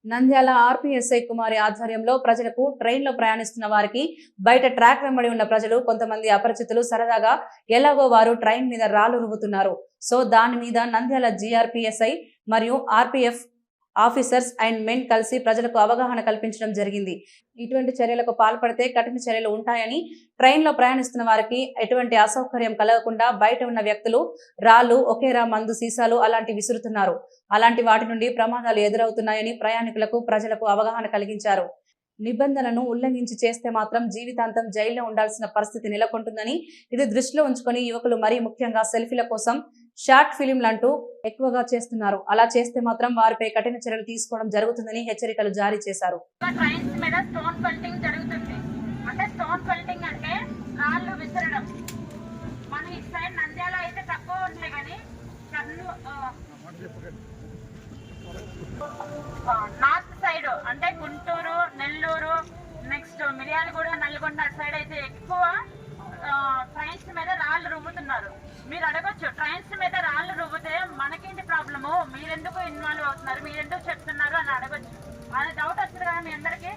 నంద్యాల ఆర్పీఎస్ఐ కుమారి ఆధ్వర్యంలో ప్రజలకు ట్రైన్లో ప్రయాణిస్తున్న వారికి బయట ట్రాక్ వెంబడి ఉన్న ప్రజలు కొంతమంది అపరిచితులు సరదాగా ఎలాగో వారు ట్రైన్ మీద రాళ్లు రువ్వుతున్నారు. సో దాని మీద నంద్యాల జీఆర్పీఎస్ఐ మరియు ఆర్పీఎఫ్ ఆఫీసర్స్ అండ్ మెన్ కలిసి ప్రజలకు అవగాహన కల్పించడం జరిగింది. ఇటువంటి చర్యలకు పాల్పడితే కఠిన చర్యలు ఉంటాయని, ట్రైన్లో ప్రయాణిస్తున్న వారికి ఎటువంటి అసౌకర్యం కలగకుండా బయట ఉన్న వ్యక్తులు రాళ్లు, ఒకేరా మందు సీసాలు అలాంటి విసురుతున్నారు. అలాంటి వాటి నుండి ప్రమాదాలు ఎదురవుతున్నాయని ప్రయాణికులకు ప్రజలకు అవగాహన కలిగించారు. నిబంధనలను ఉల్లంఘించి చేస్తే మాత్రం జీవితాంతం జైల్లో ఉండాల్సిన పరిస్థితి నెలకొంటుందని, ఇది దృష్టిలో ఉంచుకొని యువకులు మరీ ముఖ్యంగా సెల్ఫీల కోసం షార్ట్ ఫిలింలంటూ ఎక్కువగా చేస్తున్నారు. అలా చేస్తే మాత్రం వారిపై కఠిన చర్యలు తీసుకోవడం జరుగుతుందని హెచ్చరికలు జారీ చేశారు. ట్రైన్స్ మీద స్టోన్ పెల్టింగ్ జరుగుతుంది. అంటే స్టోన్ పెల్టింగ్ అంటే రాళ్ళు విసరడం. మన ఈ సైడ్ నంద్యాల అయితే తక్కువ ఉంది, కానీ నార్త్ సైడ్ అంటే గుంటూరు, నెల్లూరు, నెక్స్ట్ మిర్యాలగూడ, నల్గొండ సైడ్ అయితే ఎక్కువ ట్రైన్స్ మీద రాళ్ళు రువ్వుతున్నారు. మీరు అడగొచ్చు, ట్రైన్స్ మీద రాళ్ళు రువ్వుతే మనకేంటి ప్రాబ్లము, మీరెందుకు ఇన్వాల్వ్ అవుతున్నారు, మీరెందుకు చెప్తున్నారు అని అడగొచ్చు. అది డౌట్ వస్తుంది కదా మీ అందరికి,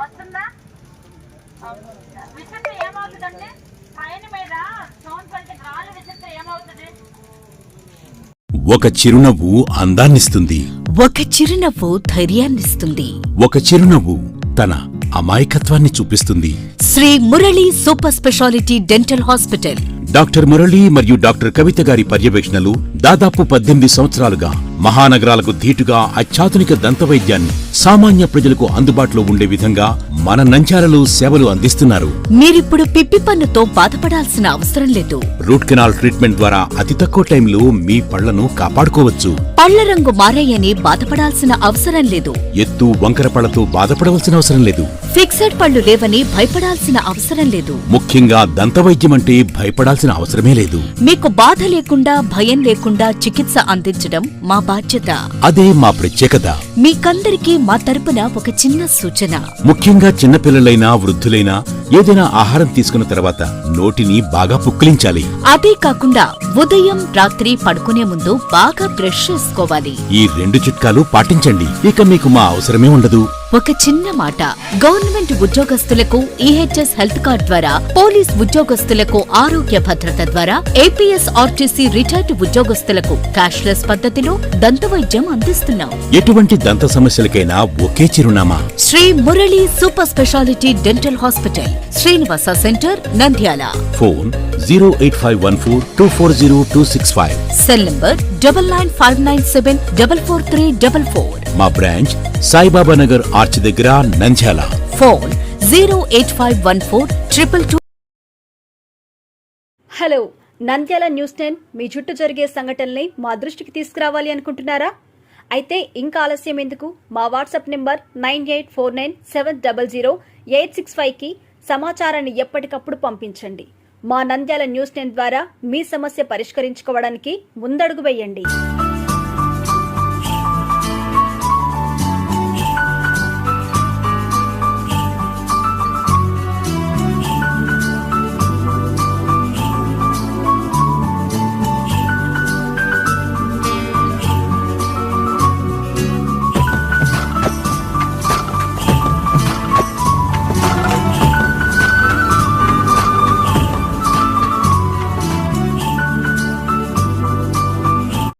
వస్తుందా? విసిరితే ఏమవుతుందంటే ట్రైన్ మీద స్టోన్ పెల్టింగ్ రాళ్ళు విసిరితే ఏమవుతుంది? ఒక చిరునవ్వు అందాన్నిస్తుంది, ఒక చిరునవ్వు ధైర్యాన్నిస్తుంది, ఒక చిరునవ్వు తన అమాయకత్వాన్ని చూపిస్తుంది. Sri Murali super speciality dental hospital. Doctor Murali మరియు డాక్టర్ కవిత గారి పర్యవేక్షణలు దాదాపు 18 సంవత్సరాలుగా మహానగరాలకు ధీటుగా అత్యాధునిక దంతవైద్యాన్ని సామాన్య ప్రజలకు అందుబాటులో ఉండే విధంగా మన నంద్యాలలో సేవలు అందిస్తున్నారు. మీరిప్పుడు పిప్పి పన్నుతో బాధపడాల్సిన అవసరం లేదు. రూట్ కెనాల్ ట్రీట్మెంట్ ద్వారా అతి తక్కువ టైంలో మీ పళ్లను కాపాడుకోవచ్చు. పళ్ల రంగు మారాయని బాధపడాల్సిన అవసరం లేదు. ఎత్తు వంకర పళ్లతో బాధపడవలసిన అవసరం లేదు. ఫిక్సెడ్ పళ్లు లేవని భయపడాల్సిన అవసరం లేదు. ముఖ్యంగా దంతవైద్యం అంటే భయపడాల్సిన అవసరమే లేదు. మీకు బాధ లేకుండా, భయం లేకుండా చికిత్స అందించడం మా బాధ్యత. అదే మా ప్రత్యేకత. మీకందరికీ మా తరపున ఒక చిన్న సూచన. ముఖ్యంగా చిన్నపిల్లలైనా వృద్ధులైనా ఏదైనా ఆహారం తీసుకున్న తర్వాత నోటిని బాగా పుక్కిలించాలి. అదే కాకుండా ఉదయం, రాత్రి పడుకునే ముందు బాగా బ్రష్ చేసుకోవాలి. ఈ 2 చిట్కాలు పాటించండి, ఇక మీకు మా అవసరమే ఉండదు. ఒక చిన్న మాట, గవర్నమెంట్ ఉద్యోగస్తులకు ఈహెచ్ఎస్ హెల్త్ కార్డ్ ద్వారా, పోలీస్ ఉద్యోగస్తులకు ఆరోగ్య భద్రత ద్వారా, ఏపీఎస్ ఆర్టీసీ రిటైర్డ్ ఉద్యోగస్తులకు క్యాష్లెస్ పద్ధతిలో దంతవైద్యం అందిస్తున్నాం. ఎటువంటి దంత సమస్యలకైనా ఒకే చిరునామా, Shri Murali super speciality dental hospital, Srinivasa centre, Nandyal. Phone 08514240265. Cell number 9959744344. మా బ్రాంచ్ సాయిబాబా నగర్ ఆర్చ్ దగ్గర, Nandyal. Phone 0851422. Hello, Nandyal news 10 మీ చుట్టూ జరిగే సంఘటనల్ని మా దృష్టికి తీసుకురావాలి అనుకుంటున్నారా? అయితే ఇంకా ఆలస్యం ఎందుకు? మా వాట్సాప్ నెంబర్ 9849700865కి సమాచారాన్ని ఎప్పటికప్పుడు పంపించండి. మా నంద్యాల న్యూస్ 10 ద్వారా మీ సమస్య పరిష్కరించుకోవడానికి ముందడుగు వేయండి.